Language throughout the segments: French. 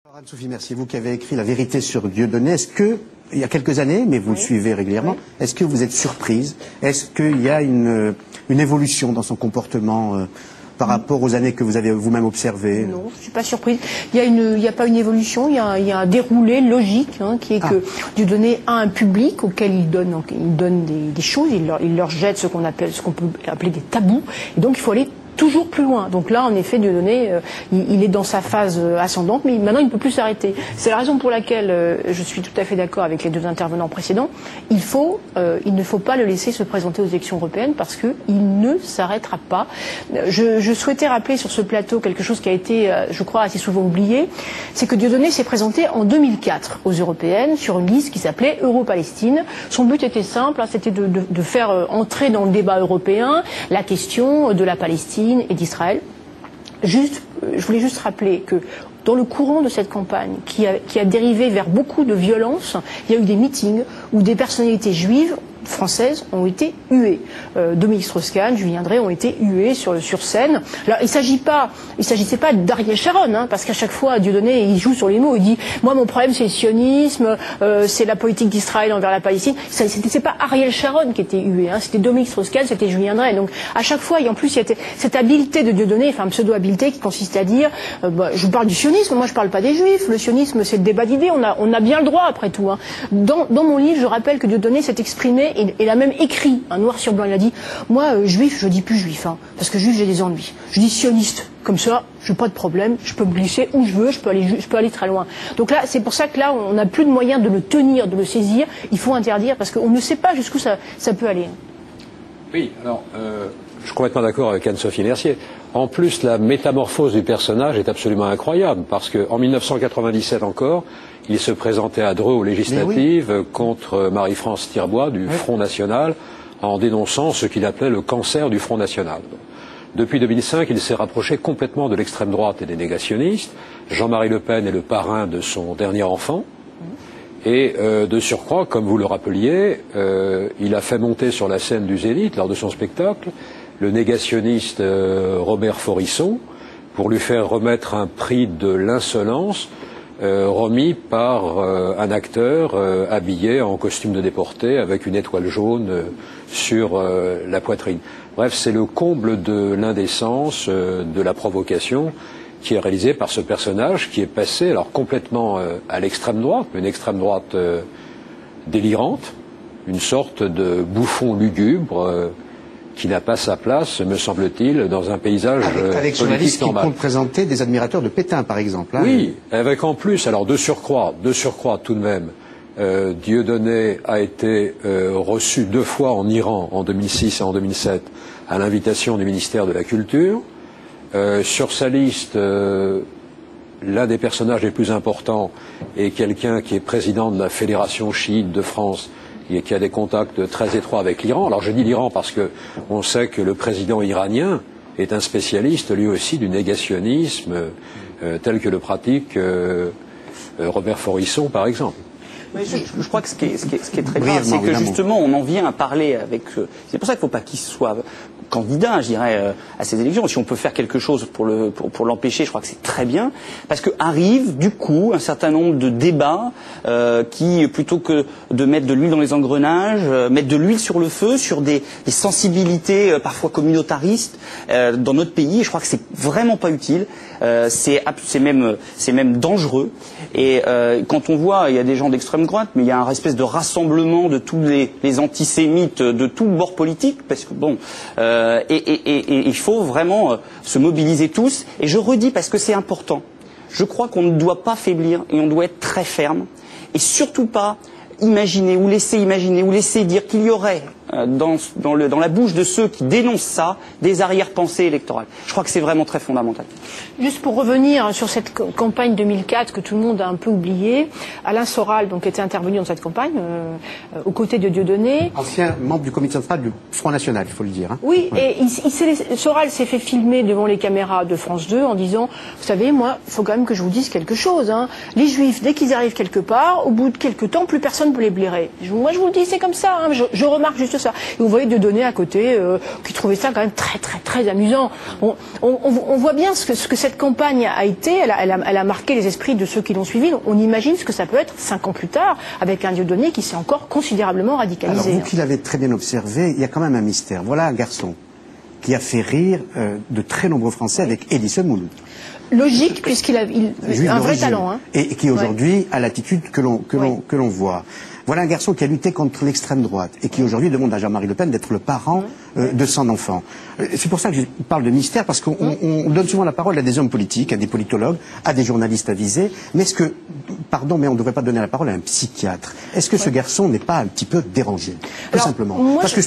Anne-Sophie Mercier, vous qui avez écrit La vérité sur Dieudonné, est-ce que, il y a quelques années, mais vous le suivez régulièrement, est-ce que vous êtes surprise? Est-ce qu'il y a une évolution dans son comportement par rapport aux années que vous avez vous-même observées? Non, je ne suis pas surprise. Il n'y a pas une évolution, il y a un déroulé logique qui est que Dieudonné a un public auquel il donne des choses, il leur jette ce qu'on peut appeler des tabous, et donc il faut aller toujours plus loin. Donc là, en effet, Dieudonné, il est dans sa phase ascendante, mais maintenant, il ne peut plus s'arrêter. C'est la raison pour laquelle je suis tout à fait d'accord avec les deux intervenants précédents. Il ne faut pas le laisser se présenter aux élections européennes parce qu'il ne s'arrêtera pas. Je souhaitais rappeler sur ce plateau quelque chose qui a été, je crois, assez souvent oublié. C'est que Dieudonné s'est présenté en 2004 aux européennes sur une liste qui s'appelait Euro-Palestine. Son but était simple, c'était de faire entrer dans le débat européen la question de la Palestine et d'Israël. Je voulais juste rappeler que dans le courant de cette campagne, qui a dérivé vers beaucoup de violence, il y a eu des meetings où des personnalités juives françaises ont été huées. Dominique Strauss-Kahn, Julien Drey ont été hués sur scène. Alors, il s'agissait pas d'Ariel Sharon, parce qu'à chaque fois, Dieudonné, il joue sur les mots. Il dit, moi, mon problème, c'est le sionisme, c'est la politique d'Israël envers la Palestine. C'est pas Ariel Sharon qui était hué, c'était Dominique Strauss-Kahn, c'était Julien Drey. Donc, à chaque fois, et en plus, il y a cette habileté de Dieudonné, enfin, pseudo-habileté qui consiste à dire, je vous parle du sionisme, moi, je parle pas des juifs. Le sionisme, c'est le débat d'idées. On a bien le droit, après tout. Dans mon livre, je rappelle que Dieudonné s'est exprimé et il a même écrit, noir sur blanc, il a dit, moi, juif, je dis plus juif, parce que juif, j'ai des ennuis. Je dis sioniste, comme ça, je n'ai pas de problème, je peux me glisser où je veux, je peux aller très loin. Donc là, c'est pour ça que là, on n'a plus de moyens de le tenir, de le saisir, il faut interdire, parce qu'on ne sait pas jusqu'où ça peut aller. Oui, alors, je suis complètement d'accord avec Anne-Sophie Mercier. En plus, la métamorphose du personnage est absolument incroyable, parce qu'en 1997 encore, il se présentait à Dreux aux législatives contre Marie-France Tirbois du Front National en dénonçant ce qu'il appelait le cancer du Front National. Depuis 2005, il s'est rapproché complètement de l'extrême droite et des négationnistes. Jean-Marie Le Pen est le parrain de son dernier enfant. Et de surcroît, comme vous le rappeliez, il a fait monter sur la scène du Zénith, lors de son spectacle, le négationniste Robert Forisson, pour lui faire remettre un prix de l'insolence remis par un acteur habillé en costume de déporté avec une étoile jaune sur la poitrine. Bref, c'est le comble de l'indécence, de la provocation qui est réalisé par ce personnage qui est passé alors complètement à l'extrême droite, une extrême droite délirante, une sorte de bouffon lugubre qui n'a pas sa place, me semble-t-il, dans un paysage avec journalistes qui comptent présenter des admirateurs de Pétain, par exemple. Oui, avec en plus, alors de surcroît tout de même, Dieudonné a été reçu 2 fois en Iran, en 2006 et en 2007, à l'invitation du ministère de la Culture. Sur sa liste, l'un des personnages les plus importants est quelqu'un qui est président de la Fédération chiite de France et qui a des contacts très étroits avec l'Iran. Alors je dis l'Iran parce que on sait que le président iranien est un spécialiste lui aussi du négationnisme tel que le pratique Robert Forisson par exemple. Mais je crois que ce qui est très grave, c'est que justement on en vient à parler avec... C'est pour ça qu'il ne faut pas qu'il soit candidat, je dirais, à ces élections. Si on peut faire quelque chose pour l'empêcher, je crois que c'est très bien. Parce que arrive, du coup, un certain nombre de débats qui, plutôt que de mettre de l'huile dans les engrenages, mettre de l'huile sur le feu, sur des sensibilités parfois communautaristes dans notre pays, je crois que c'est vraiment pas utile. C'est même dangereux. Et quand on voit, il y a des gens d'extrême droite, mais il y a un espèce de rassemblement de tous les antisémites de tout bord politique, parce que bon, et il faut vraiment se mobiliser tous. Et je redis parce que c'est important. Je crois qu'on ne doit pas faiblir et on doit être très ferme et surtout pas imaginer ou laisser dire qu'il y aurait dans la bouche de ceux qui dénoncent ça des arrière-pensées électorales. Je crois que c'est vraiment très fondamental. Juste pour revenir sur cette campagne 2004 que tout le monde a un peu oubliée, Alain Soral donc était intervenu dans cette campagne aux côtés de Dieudonné. Ancien membre du comité central du Front National, il faut le dire. Oui, ouais. Et Soral s'est fait filmer devant les caméras de France 2 en disant, vous savez, moi, il faut quand même que je vous dise quelque chose. Les Juifs, dès qu'ils arrivent quelque part, au bout de quelques temps, plus personne personne peut les blairer. Moi, je vous le dis, c'est comme ça. Hein, je remarque juste ça. Et vous voyez Dieudonné à côté, qui trouvait ça quand même très amusant. On voit bien ce que cette campagne a été. Elle a marqué les esprits de ceux qui l'ont suivi. On imagine ce que ça peut être 5 ans plus tard, avec un Dieudonné qui s'est encore considérablement radicalisé. Alors, vous qui l'avez très bien observé, il y a quand même un mystère. Voilà un garçon qui a fait rire de très nombreux Français avec Elie Semoun. Logique, puisqu'il a un vrai talent. Hein. Et qui aujourd'hui a l'attitude que l'on voit. Voilà un garçon qui a lutté contre l'extrême droite et qui aujourd'hui demande à Jean-Marie Le Pen d'être le parent de son enfant. C'est pour ça que je parle de mystère, parce qu'on donne souvent la parole à des hommes politiques, à des politologues, à des journalistes avisés. Mais est-ce que, pardon, mais on ne devrait pas donner la parole à un psychiatre? Est-ce que ce garçon n'est pas un petit peu dérangé? Tout simplement. Parce que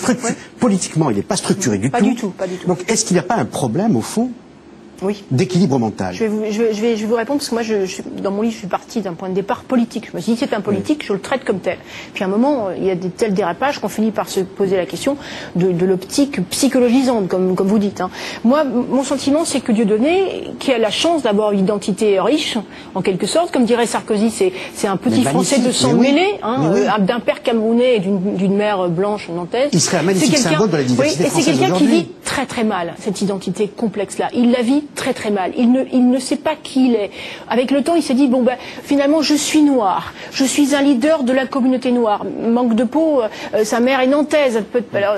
politiquement, il n'est pas structuré du tout. Pas du tout. Donc est-ce qu'il n'y a pas un problème, au fond, d'équilibre mental? Je vais vous répondre, parce que moi, dans mon livre, je suis partie d'un point de départ politique. Je me suis dit, c'est un politique, je le traite comme tel. Puis à un moment, il y a des tels dérapages qu'on finit par se poser la question de l'optique psychologisante, comme vous dites. Hein. Moi, mon sentiment, c'est que Dieudonné, qui a la chance d'avoir une identité riche, en quelque sorte, comme dirait Sarkozy, c'est un petit Français de sang mêlé, d'un père camerounais et d'une mère blanche nantaise. Il serait un magnifique symbole de la diversité française. Et c'est quelqu'un qui vit très mal cette identité complexe-là. Il la vit très mal. Il ne sait pas qui il est. Avec le temps, il s'est dit, bon ben, finalement, je suis noir. Je suis un leader de la communauté noire. Manque de peau, sa mère est nantaise.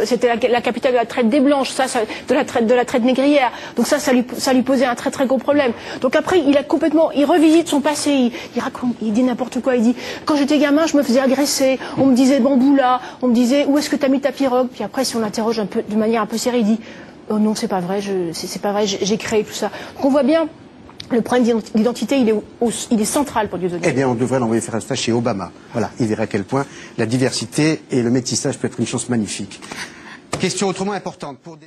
C'était la capitale de la traite des blanches, de la traite négrière. Donc ça lui posait un très gros problème. Donc après, il revisite son passé. Il raconte, il dit n'importe quoi. Il dit, quand j'étais gamin, je me faisais agresser. On me disait bamboula. On me disait, où est-ce que t'as mis ta pirogue? Puis après, si on l'interroge de manière un peu sérieuse, il dit, oh non, c'est pas vrai, j'ai créé tout ça. Donc on voit bien, le problème d'identité, il est central pour Dieudonné. Eh bien, on devrait l'envoyer faire un stage chez Obama. Voilà, il verra à quel point la diversité et le métissage peut être une chose magnifique. Question autrement importante pour des...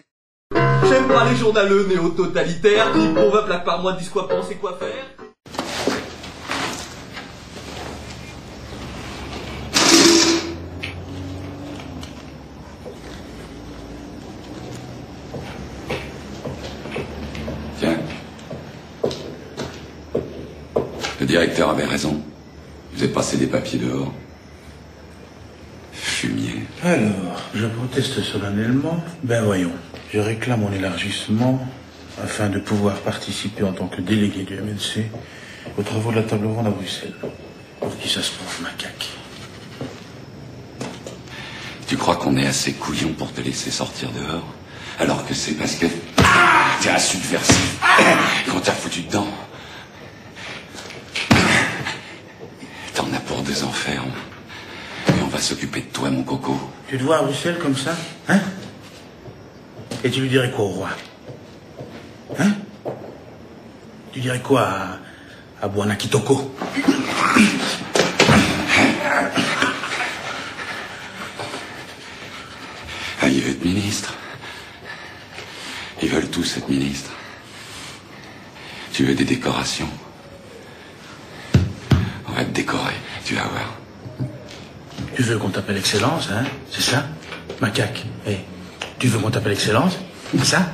J'aime pas les journaleux néo-totalitaires qui, pour 20 plaques par mois, disent quoi penser, quoi faire. Le directeur avait raison. Vous avez passé des papiers dehors. Fumier. Alors, je proteste solennellement. Ben voyons, je réclame mon élargissement afin de pouvoir participer en tant que délégué du MNC aux travaux de la table ronde à Bruxelles. Pour qui ça se passe, macaque? Tu crois qu'on est assez couillon pour te laisser sortir dehors? Alors que c'est parce que t'es un subversif qu'on t'a foutu dedans. T'en as pour 2 enfers. Et on va s'occuper de toi, mon coco. Tu te vois à Bruxelles comme ça, hein? Et tu lui dirais quoi au roi? Hein? Tu dirais quoi à Bwana Kitoko? Ah, il veut être ministre. Ils veulent tous être ministres. Tu veux des décorations? On va te décorer, tu vas voir. Tu veux qu'on t'appelle Excellence, hein? C'est ça? Macaque. Tu veux qu'on t'appelle Excellence? C'est ça?